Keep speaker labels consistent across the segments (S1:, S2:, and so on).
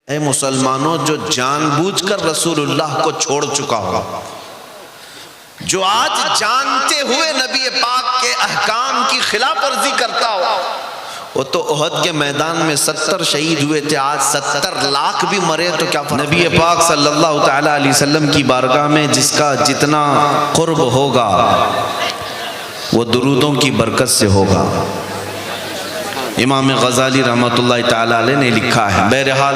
S1: اے مسلمانوں، جو جان بوجھ کر رسول اللہ کو چھوڑ چکا ہو، جو آج جانتے ہوئے نبی پاک کے احکام کی خلاف ورزی کرتا ہو، وہ تو احد کے میدان میں 70 شہید ہوئے تھے، آج 70 لاکھ بھی مرے تو کیا فرق؟ نبی پاک صلی اللہ تعالی علیہ وسلم کی بارگاہ میں جس کا جتنا قرب ہوگا وہ درودوں کی برکت سے ہوگا۔ امام غزالی رحمۃ اللہ تعالی علیہ نے لکھا ہے۔ بہرحال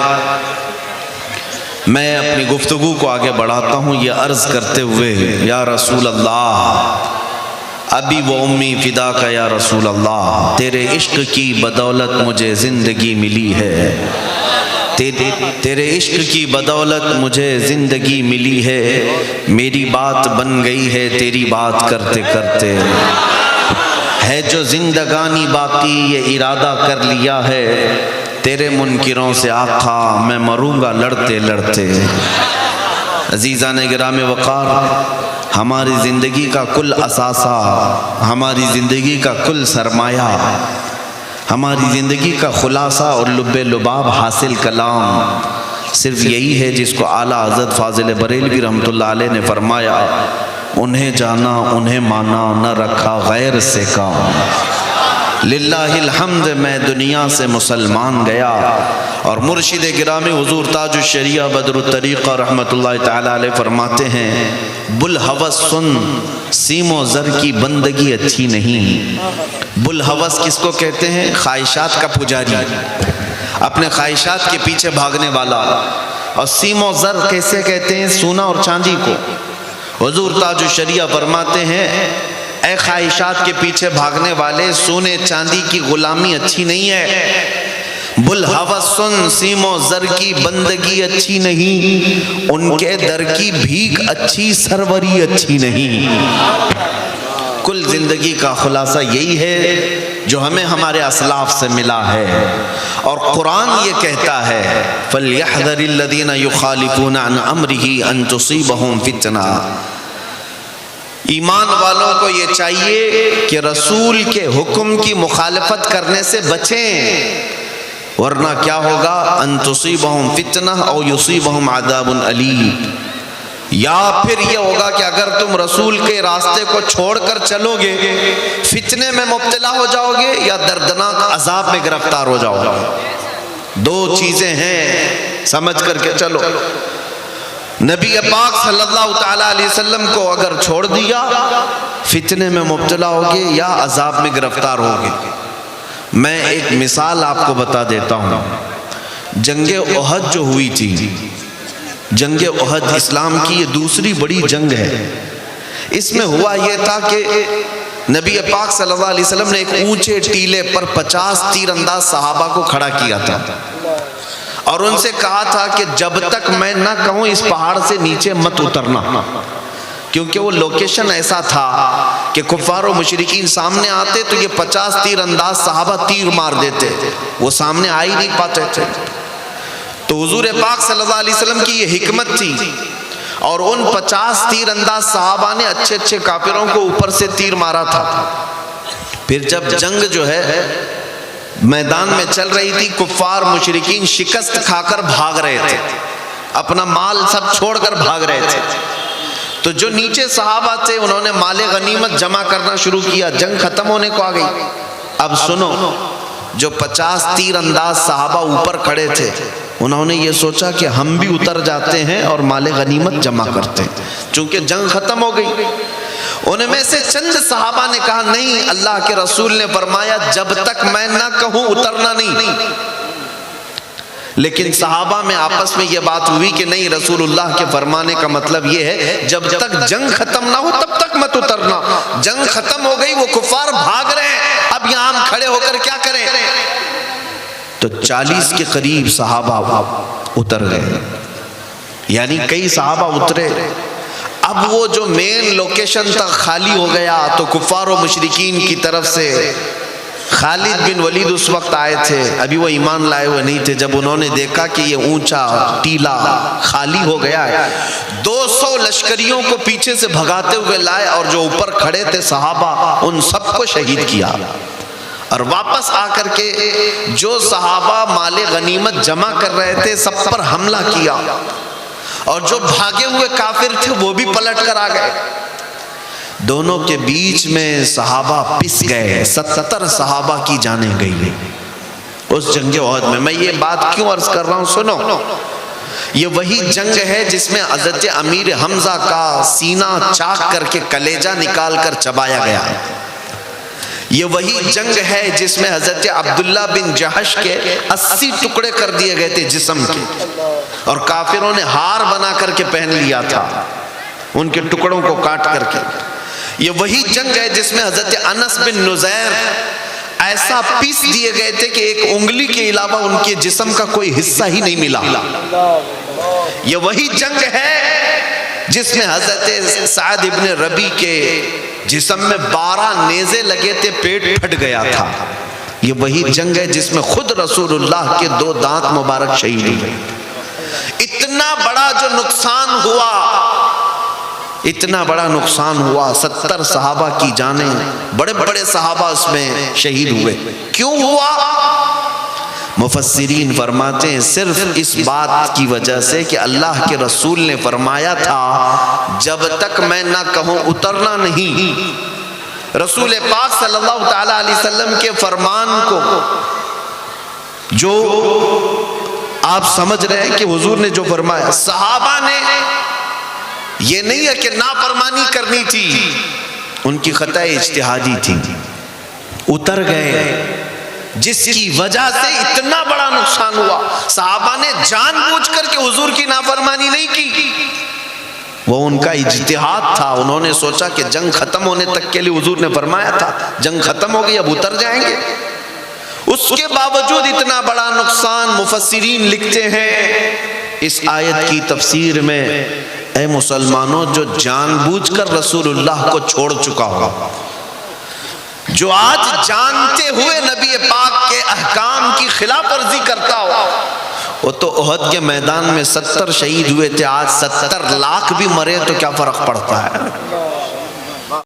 S1: میں اپنی گفتگو کو آگے بڑھاتا ہوں یہ عرض کرتے ہوئے، یا رسول اللہ، ابی و امی فدا کا یا رسول اللہ، تیرے عشق کی بدولت مجھے زندگی ملی ہے، تیرے عشق کی بدولت مجھے زندگی ملی ہے، میری بات بن گئی ہے تیری بات کرتے کرتے، ہے جو زندگانی باقی یہ ارادہ کر لیا ہے، تیرے منکروں سے آقا میں مروں گا لڑتے لڑتے۔ عزیزان گرام وقار، ہماری زندگی کا کل اثاثہ، ہماری زندگی کا کل سرمایہ، ہماری زندگی کا خلاصہ اور لب لباب حاصل کلام صرف یہی ہے جس کو اعلیٰ حضرت فاضل بریلوی رحمۃ اللہ علیہ نے فرمایا، انہیں جانا انہیں مانا نہ رکھا غیر سے کام۔ للہ الحمد میں دنیا سے مسلمان گیا، اور مرشد گرامی حضور تاج الشریعہ بدر الطریقہ رحمۃ اللہ تعالی علیہ فرماتے ہیں، بلحوث سن، سیم و زر کی بندگی اچھی نہیں۔ بلحوث کس کو کہتے ہیں؟ خواہشات کا پجاری، اپنے خواہشات کے پیچھے بھاگنے والا۔ اور سیم و زر کیسے کہتے ہیں؟ سونا اور چاندی کو۔ حضور تاج الشریعہ فرماتے ہیں، اے خواہشات کے پیچھے بھاگنے والے، سونے چاندی کی غلامی اچھی نہیں ہے۔ بلحوث سن، سیم و زر کی بندگی اچھی نہیں، ان کے در کی بھیک اچھی، سروری اچھی نہیں۔ کل زندگی کا خلاصہ یہی ہے جو ہمیں ہمارے اسلاف سے ملا ہے، اور قرآن یہ کہتا ہے، فَلْيَحْذَرِ الَّذِينَ يُخَالِفُونَ عَنْ أَمْرِهِ أَن تُصِيبَهُمْ فِتْنَةٌ۔ ایمان والوں کو یہ چاہیے کہ رسول کے حکم کی مخالفت کرنے سے بچیں، ورنہ کیا ہوگا؟ ان تصیبہم فتنہ او یصیبہم عذاب علیم، یا پھر یہ ہوگا کہ اگر تم رسول کے راستے کو چھوڑ کر چلو گے، فتنے میں مبتلا ہو جاؤ گے یا دردناک عذاب میں گرفتار ہو جاؤ گے۔ دو چیزیں ہیں، سمجھ کر کے چلو۔ نبی پاک صلی اللہ تعالی علیہ وسلم کو اگر چھوڑ دیا، فتنے میں مبتلا ہوگے یا عذاب میں گرفتار ہوگے۔ میں ایک مثال آپ کو بتا دیتا ہوں۔ جنگ احد جو ہوئی تھی، جنگ احد اسلام کی یہ دوسری بڑی جنگ ہے۔ اس میں ہوا یہ تھا کہ نبی پاک صلی اللہ علیہ وسلم نے ایک اونچے ٹیلے پر 50 تیر انداز صحابہ کو کھڑا کیا تھا، اور ان سے کہا تھا کہ جب تک میں نہ کہوں اس پہاڑ سے نیچے مت اترنا، کیونکہ وہ لوکیشن ایسا تھا کہ کفار و مشرکین سامنے آتے تو یہ 50 تیر انداز صحابہ تیر مار دیتے، وہ سامنے آ ہی نہیں پاتے تھے۔ تو حضور پاک صلی اللہ علیہ وسلم کی یہ حکمت تھی، اور ان 50 تیر انداز صحابہ نے اچھے اچھے کافروں کو اوپر سے تیر مارا تھا۔ پھر جب جنگ جو ہے میدان میں چل رہی تھی، کفار مشرکین شکست کھا کر بھاگ رہے تھے، اپنا مال سب چھوڑ کر بھاگ رہے تھے، تو جو نیچے صحابہ تھے انہوں نے مال غنیمت جمع کرنا شروع کیا، جنگ ختم ہونے کو آ گئی۔ اب سنو، جو 50 تیر انداز صحابہ اوپر کھڑے تھے، انہوں نے یہ سوچا کہ ہم بھی اتر جاتے ہیں اور مال غنیمت جمع کرتے ہیں، چونکہ جنگ ختم ہو گئی۔ ان میں سے چند صحابہ نے کہا، نہیں، اللہ کے رسول نے فرمایا جب تک میں نہ کہوں اترنا نہیں۔ لیکن صحابہ میں آپس میں یہ بات ہوئی کہ نہیں، رسول اللہ کے فرمانے کا مطلب یہ ہے جب تک جنگ ختم نہ ہو تب تک مت اترنا۔ جنگ ختم ہو گئی، وہ کفار بھاگ رہے ہیں، اب یہاں ہم کھڑے ہو کر کیا کریں؟ تو 40 کے قریب صحابہ اتر گئے، یعنی کئی صحابہ اترے۔ اب وہ جو مین لوکیشن تک خالی ہو گیا، تو کفار و مشرکین کی طرف سے خالد بن ولید اس وقت آئے تھے، ابھی وہ ایمان لائے ہوئے نہیں تھے۔ جب انہوں نے دیکھا کہ یہ اونچا ٹیلا خالی ہو گیا ہے، 200 لشکریوں کو پیچھے سے بھگاتے ہوئے لائے، اور جو اوپر کھڑے تھے صحابہ ان سب کو شہید کیا۔ اور واپس آ کر کے جو صحابہ مال غنیمت جمع کر رہے تھے سب پر حملہ کیا، اور جو بھاگے ہوئے کافر تھے وہ بھی پلٹ کر آ گئے۔ دونوں کے بیچ میں صحابہ پس گئے، 70 صحابہ کی جانیں گئی اس جنگ احد میں۔ میں یہ بات کیوں عرض کر رہا ہوں، سنو، یہ وہی جنگ ہے جس میں حضرت امیر حمزہ کا سینہ چاک کر کے کلیجہ نکال کر چبایا گیا۔ یہ وہی جنگ ہے جس میں حضرت عبداللہ بن جہش کے 80 ٹکڑے کر دیے گئے تھے جسم کے، اور کافروں نے ہار بنا کر کے پہن لیا تھا ان کے ٹکڑوں کو کاٹ کر کے۔ یہ وہی جنگ ہے جس میں حضرت انس بن نزیر ایسا پیس دیے گئے تھے کہ ایک انگلی کے علاوہ ان کے جسم کا کوئی حصہ ہی نہیں ملا۔ یہ وہی جنگ ہے جس میں حضرت سعد ابن ربی کے جسم میں 12 نیزے لگے تھے، پیٹ پھٹ گیا تھا۔ یہ وہی جنگ ہے جس میں خود رسول اللہ کے 2 دانت مبارک شہید ہوئے۔ اتنا بڑا جو نقصان ہوا، اتنا بڑا نقصان ہوا، 70 صحابہ کی جانیں، بڑے بڑے صحابہ اس میں شہید ہوئے۔ کیوں ہوا؟ مفسرین فرماتے ہیں صرف اس بات کی وجہ سے کہ اللہ کے رسول نے فرمایا تھا جب تک میں نہ کہوں اترنا نہیں۔ رسول پاک صلی اللہ تعالیٰ علیہ وسلم کے فرمان کو جو آپ سمجھ رہے ہیں کہ حضور نے جو فرمایا، صحابہ نے یہ نہیں ہے کہ نافرمانی کرنی تھی، ان کی خطا اجتہادی تھی، اتر گئے، جس کی وجہ سے اتنا بڑا نقصان ہوا۔ صحابہ نے جان بوجھ کر کے حضور کی نافرمانی نہیں کی، وہ ان کا اجتہاد تھا۔ انہوں نے سوچا کہ جنگ ختم ہونے تک کے لیے حضور نے فرمایا تھا جنگ ختم ہو گئی، اب اتر جائیں گے۔ اس کے باوجود اتنا بڑا نقصان، مفسرین لکھتے ہیں اس آیت کی تفسیر میں، اے مسلمانوں، جو جان بوجھ کر رسول اللہ کو چھوڑ چکا ہو، جو آج جانتے ہوئے نبی پاک کے احکام کی خلاف ورزی کرتا ہو، وہ تو احد کے میدان میں 70 شہید ہوئے تھے، آج 70 لاکھ بھی مرے تو کیا فرق پڑتا ہے؟